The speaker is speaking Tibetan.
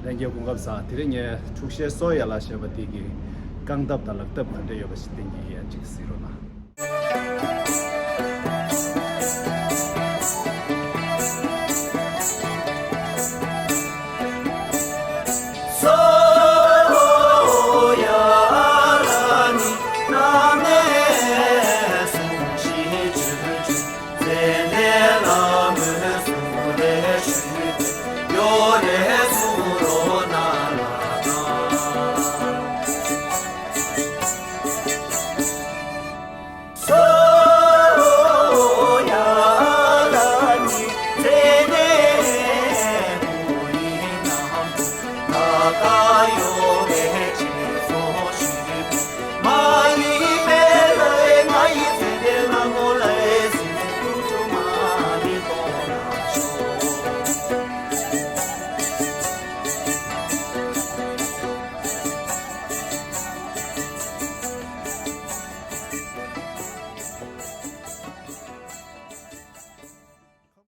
랭겨 공급사 드링에 축시에 소야라 셔버티기 강답 달락답 한데 여버시 땡기야 직시로나 아